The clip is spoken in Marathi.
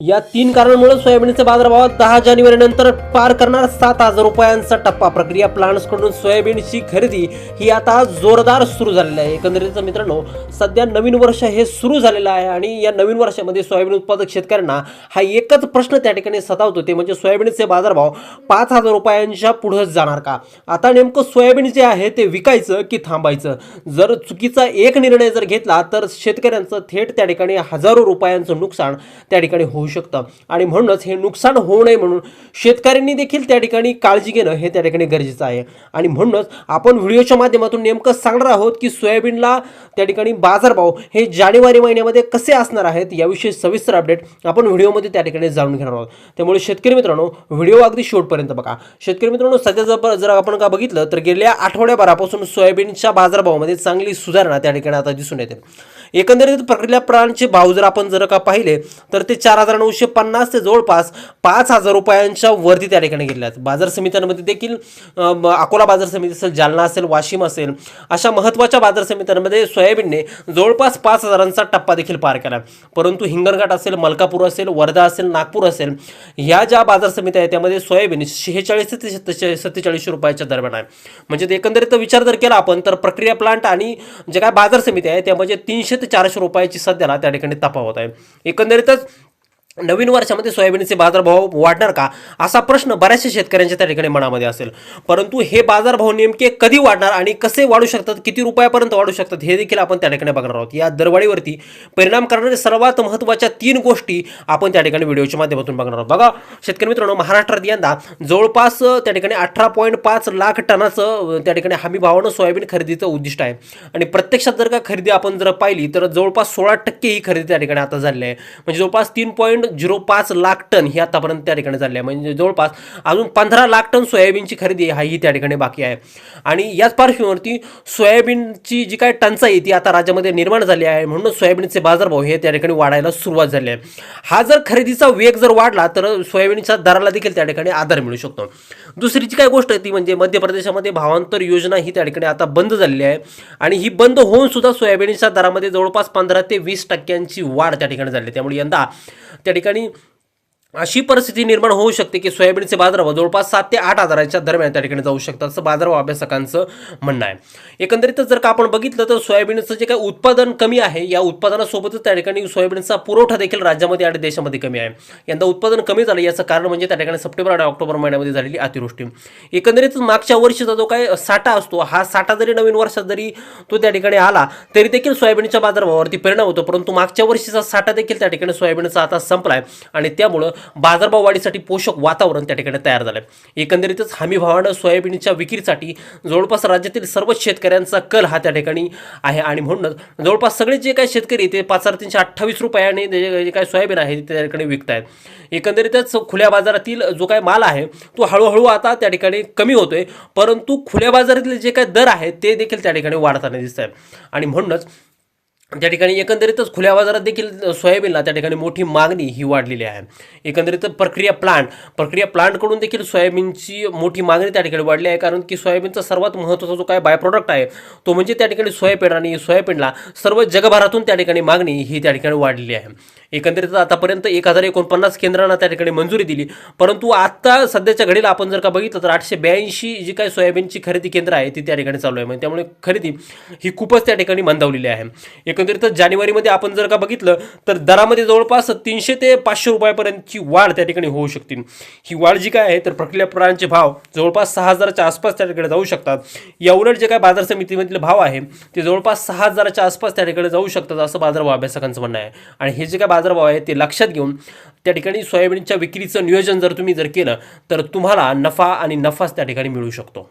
या 3 कारणांमुळे सोयाबीनचे बाजारभावात 10 जानेवारीनंतर पार करणार 7,000 रुपयांचा टप्पा. प्रक्रिया प्लांट्सकडून सोयाबीनची खरेदी ही आता जोरदार सुरू झालेली आहे. एकंदरीत मित्रांनो, सध्या नवीन वर्ष हे सुरू झालेलं आहे आणि या नवीन वर्षामध्ये सोयाबीन उत्पादक शेतकऱ्यांना हा एकच प्रश्न त्या ठिकाणी सतावतो, ते म्हणजे सोयाबीनचे बाजारभाव 5,000 रुपयांच्या पुढे जाणार का? आता नेमकं सोयाबीन जे आहे ते विकायचं की थांबायचं? जर चुकीचा एक निर्णय जर घेतला तर शेतकऱ्यांचं थेट त्या ठिकाणी हजारो रुपयांचं नुकसान त्या ठिकाणी होऊ शकतं आणि म्हणूनच हे नुकसान होऊ नये म्हणून शेतकऱ्यांनी देखील त्या ठिकाणी काळजी घेणं हे त्या ठिकाणी गरजेचं आहे. आणि म्हणूनच आपण व्हिडिओच्या माध्यमातून नेमकं सांगणार आहोत की सोयाबीनला त्या ठिकाणी बाजारभाव हे जानेवारी महिन्यामध्ये कसे असणार आहेत याविषयी सविस्तर अपडेट आपण व्हिडिओमध्ये त्या ठिकाणी जाणून घेणार आहोत. त्यामुळे शेतकरी मित्रांनो, व्हिडिओ अगदी शेवटपर्यंत बघा. शेतकरी मित्रांनो, सध्या जर आपण का बघितलं तर गेल्या आठवड्याभरापासून सोयाबीनच्या बाजारभावामध्ये चांगली सुधारणा त्या ठिकाणी आता दिसून येते. एकंदरीत प्रक्रिया प्लांटचे भाव जर आपण का पाहिले तर ते 4,950 ते जवळपास 5,000 रुपयांच्या वरती त्या ठिकाणी गेले आहेत. बाजार समित्यांमध्ये देखील अकोला बाजार समिती असेल, जालना असेल, वाशिम असेल, अशा महत्त्वाच्या बाजार समित्यांमध्ये सोयाबीनने जवळपास 5,000चा टप्पा देखील पार केला. परंतु हिंगणघाट असेल, मलकापूर असेल, वर्धा असेल, नागपूर असेल, ह्या ज्या बाजार समित्या आहेत त्यामध्ये सोयाबीन 46 ते 47 रुपयाच्या दरम्यान आहे. म्हणजे एकंदरीत विचार जर केला आपण तर प्रक्रिया प्लांट आणि जे काय बाजार समिती आहे त्यामध्ये 300 ते 400 रुपयाची सध्याला त्या ठिकाणी तफावत आहे. एकंदरीतच नवीन वर्षामध्ये सोयाबीनचे बाजारभाव वाढणार का, असा प्रश्न बऱ्याचशा शेतकऱ्यांच्या त्या ठिकाणी मनामध्ये असेल. परंतु हे बाजारभाव नेमके कधी वाढणार आणि कसे वाढू शकतात, किती रुपयापर्यंत वाढू शकतात हे देखील आपण त्या ठिकाणी बघणार आहोत. या दरवाढीवरती परिणाम करणारे सर्वात महत्त्वाच्या 3 गोष्टी आपण त्या ठिकाणी व्हिडिओच्या माध्यमातून बघणार आहोत. बघा शेतकरी मित्रांनो, महाराष्ट्रात यंदा जवळपास त्या ठिकाणी 18.5 लाख टनाचं त्या ठिकाणी हमी भावानं सोयाबीन खरेदीचं उद्दिष्ट आहे आणि प्रत्यक्षात जर का खरेदी आपण जर पाहिली तर जवळपास 16% ही खरेदी त्या ठिकाणी आता झाली आहे. म्हणजे जवळपास 3.05 लाख टन ही आतापर्यंत त्या ठिकाणी झाली आहे. म्हणजे जवळपास अजून 15 लाख टन सोयाबीनची खरेदी ही त्या ठिकाणी बाकी आहे. आणि याच पार्श्वभूमीवरती सोयाबीनची जी काय टंचाई ती आता राज्यामध्ये निर्माण झाली आहे, म्हणून सोयाबीनचे बाजारभाव हे त्या ठिकाणी वाढायला सुरुवात झाली आहे. हा जर खरेदीचा वेग जर वाढला तर सोयाबीनच्या दराला देखील त्या ठिकाणी आधार मिळू शकतो. दुसरी जी काय गोष्ट आहे ती म्हणजे मध्य प्रदेशामध्ये भावांतर योजना ही त्या ठिकाणी आता बंद झालेली आहे आणि ही बंद होऊन सुद्धा सोयाबीनच्या दरामध्ये जवळपास 15 ते 20% वाढ त्या ठिकाणी झाली. त्यामुळे यंदा त्या ठिकाणी अशी परिस्थिती निर्माण होऊ शकते की सोयाबीनचे बाजारभाव जवळपास 7 ते 8 हजाराच्या दरम्यान त्या ठिकाणी जाऊ शकतात, असं बाजारभाव अभ्यासकांचं म्हणणं आहे. एकंदरीतच जर का आपण बघितलं तर सोयाबीनचं जे काही उत्पादन कमी आहे, या उत्पादनासोबतच त्या ठिकाणी सोयाबीनचा पुरवठा देखील राज्यामध्ये आणि देशामध्ये कमी आहे. यंदा उत्पादन कमी झालं याचं कारण म्हणजे त्या ठिकाणी सप्टेंबर आणि ऑक्टोबर महिन्यामध्ये झालेली अतिवृष्टी. एकंदरीत मागच्या वर्षीचा जो काही साठा असतो, हा साठा जरी नवीन वर्षात जरी तो त्या ठिकाणी आला तरी देखील सोयाबीनच्या बाजारभावावरती परिणाम होतो. परंतु मागच्या वर्षीचा साठा देखील त्या ठिकाणी सोयाबीनचा आता संपलाय आणि त्यामुळं बाजारभाव वाढीसाठी पोषक वातावरण त्या ठिकाणी तयार झालंय. एकंदरीतच हमी भावानं सोयाबीनच्या विक्रीसाठी जवळपास राज्यातील सर्व शेतकऱ्यांचा कल हा त्या ठिकाणी आहे आणि म्हणूनच जवळपास सगळे जे काही शेतकरी ते 5,328 रुपयाने जे काही सोयाबीन आहे ते त्या ठिकाणी विकत आहेत. एकंदरीतच खुल्या बाजारातील जो काही माल आहे तो हळूहळू आता त्या ठिकाणी कमी होतोय, परंतु खुल्या बाजारातले जे काही दर आहेत ते देखील त्या ठिकाणी वाढताना दिसत आहेत आणि म्हणूनच त्या ठिकाणी एकंदरीतच खुल्या बाजारात देखील सोयाबीनला त्या ठिकाणी मोठी मागणी ही वाढलेली आहे. एकंदरीत प्रक्रिया प्लांटकडून देखील सोयाबीनची मोठी मागणी त्या ठिकाणी वाढली आहे, कारण की सोयाबीनचा सर्वात महत्त्वाचा जो काय बाय प्रोडक्ट आहे तो म्हणजे त्या ठिकाणी सोयाबीन आणि सोयाबीनला सर्व जगभरातून त्या ठिकाणी मागणी ही त्या ठिकाणी वाढलेली आहे. एकंदरीत आतापर्यंत 1049 केंद्रांना त्या ठिकाणी मंजुरी दिली, परंतु आता सध्याच्या घडीला आपण जर का बघितलं तर 882 जी काही सोयाबीनची खरेदी केंद्र आहे ती त्या ठिकाणी चालू आहे. म्हणजे त्यामुळे खरेदी ही खूपच त्या ठिकाणी मंदावलेली आहे. एकंदरीत जानेवारीमध्ये आपण जर का बघितलं तर दरामध्ये जवळपास 300 ते 500 रुपयापर्यंतची वाढ त्या ठिकाणी होऊ शकते. ही वाढ जी काय आहे तर प्रक्रिया प्लांटचे भाव जवळपास 6,000च्या आसपास त्या ठिकाणी जाऊ शकतात. या उलट जे काय बाजार समितीमधले भाव आहे ते जवळपास 6,000च्या आसपास त्या ठिकाणी जाऊ शकतात, असं बाजारभाव अभ्यासकांचं म्हणणं आहे. आणि हे जे काय बाजारभाव आहे ते लक्षात घेऊन त्या ठिकाणी सोयाबीनच्या विक्रीचं नियोजन जर तुम्ही केलं तर तुम्हाला नफा आणि नफाच त्या ठिकाणी मिळू शकतो.